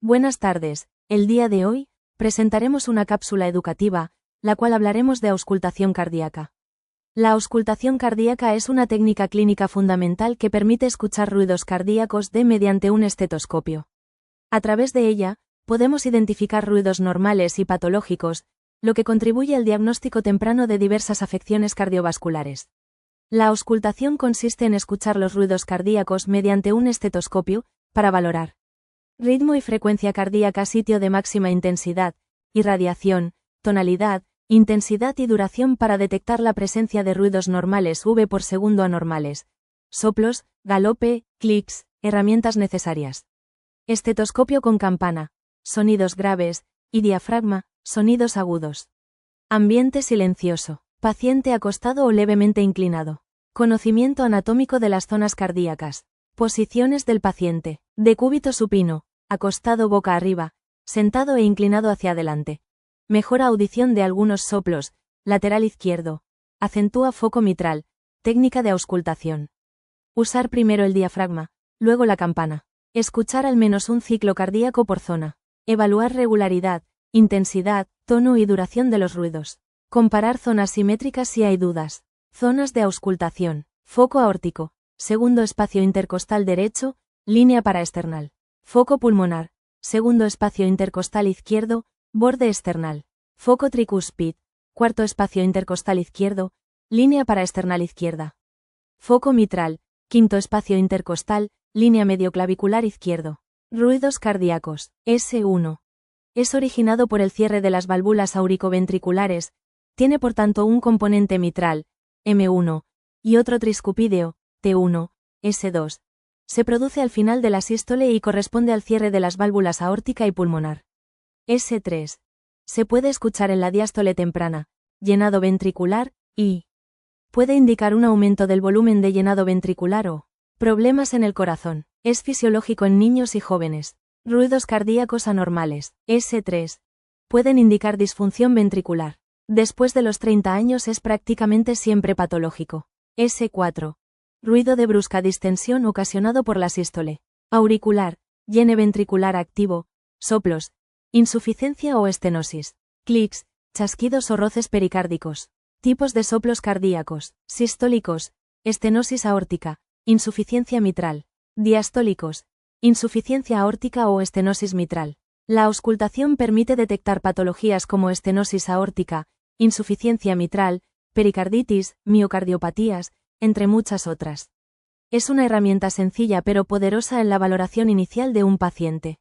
Buenas tardes, el día de hoy, presentaremos una cápsula educativa, la cual hablaremos de auscultación cardíaca. La auscultación cardíaca es una técnica clínica fundamental que permite escuchar ruidos cardíacos mediante un estetoscopio. A través de ella, podemos identificar ruidos normales y patológicos, lo que contribuye al diagnóstico temprano de diversas afecciones cardiovasculares. La auscultación consiste en escuchar los ruidos cardíacos mediante un estetoscopio, para valorar ritmo y frecuencia cardíaca, sitio de máxima intensidad, irradiación, tonalidad, intensidad y duración para detectar la presencia de ruidos normales V por segundo anormales, soplos, galope, clics, herramientas necesarias. Estetoscopio con campana, sonidos graves, y diafragma, sonidos agudos. Ambiente silencioso, paciente acostado o levemente inclinado. Conocimiento anatómico de las zonas cardíacas. Posiciones del paciente, decúbito supino, acostado boca arriba, sentado e inclinado hacia adelante. Mejora audición de algunos soplos, lateral izquierdo. Acentúa foco mitral, técnica de auscultación. Usar primero el diafragma, luego la campana. Escuchar al menos un ciclo cardíaco por zona. Evaluar regularidad, intensidad, tono y duración de los ruidos. Comparar zonas simétricas si hay dudas. Zonas de auscultación. Foco aórtico. Segundo espacio intercostal derecho, línea paraesternal. Foco pulmonar. Segundo espacio intercostal izquierdo, borde external. Foco tricúspide. Cuarto espacio intercostal izquierdo, línea paraesternal izquierda. Foco mitral. Quinto espacio intercostal, línea medioclavicular izquierdo. Ruidos cardíacos. S1. Es originado por el cierre de las válvulas auricoventriculares, tiene por tanto un componente mitral, M1, y otro triscupídeo, T1, S2. Se produce al final de la sístole y corresponde al cierre de las válvulas aórtica y pulmonar. S3. Se puede escuchar en la diástole temprana, llenado ventricular, y puede indicar un aumento del volumen de llenado ventricular o problemas en el corazón. Es fisiológico en niños y jóvenes. Ruidos cardíacos anormales, S3. Pueden indicar disfunción ventricular. Después de los 30 años es prácticamente siempre patológico. S4. Ruido de brusca distensión ocasionado por la sístole. Auricular, llene ventricular activo, soplos, insuficiencia o estenosis. Clics, chasquidos o roces pericárdicos. Tipos de soplos cardíacos, sistólicos, estenosis aórtica, insuficiencia mitral. Diastólicos, insuficiencia aórtica o estenosis mitral. La auscultación permite detectar patologías como estenosis aórtica, insuficiencia mitral, pericarditis, miocardiopatías, entre muchas otras. Es una herramienta sencilla pero poderosa en la valoración inicial de un paciente.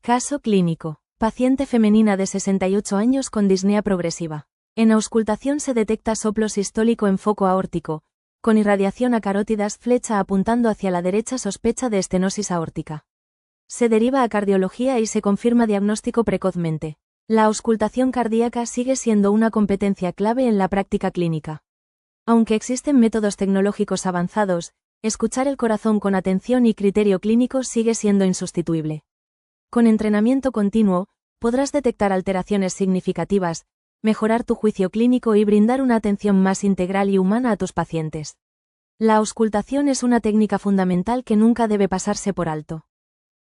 Caso clínico. Paciente femenina de 68 años con disnea progresiva. En auscultación se detecta soplo sistólico en foco aórtico, con irradiación a carótidas, flecha apuntando hacia la derecha, sospecha de estenosis aórtica. Se deriva a cardiología y se confirma diagnóstico precozmente. La auscultación cardíaca sigue siendo una competencia clave en la práctica clínica. Aunque existen métodos tecnológicos avanzados, escuchar el corazón con atención y criterio clínico sigue siendo insustituible. Con entrenamiento continuo, podrás detectar alteraciones significativas, mejorar tu juicio clínico y brindar una atención más integral y humana a tus pacientes. La auscultación es una técnica fundamental que nunca debe pasarse por alto.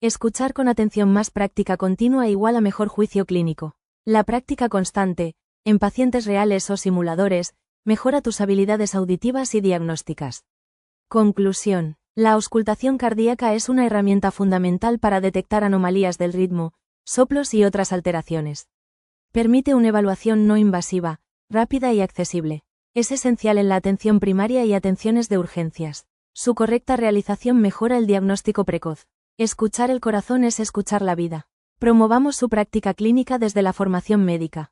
Escuchar con atención más práctica continua igual a mejor juicio clínico. La práctica constante, en pacientes reales o simuladores, mejora tus habilidades auditivas y diagnósticas. Conclusión. La auscultación cardíaca es una herramienta fundamental para detectar anomalías del ritmo, soplos y otras alteraciones. Permite una evaluación no invasiva, rápida y accesible. Es esencial en la atención primaria y atenciones de urgencias. Su correcta realización mejora el diagnóstico precoz. Escuchar el corazón es escuchar la vida. Promovamos su práctica clínica desde la formación médica.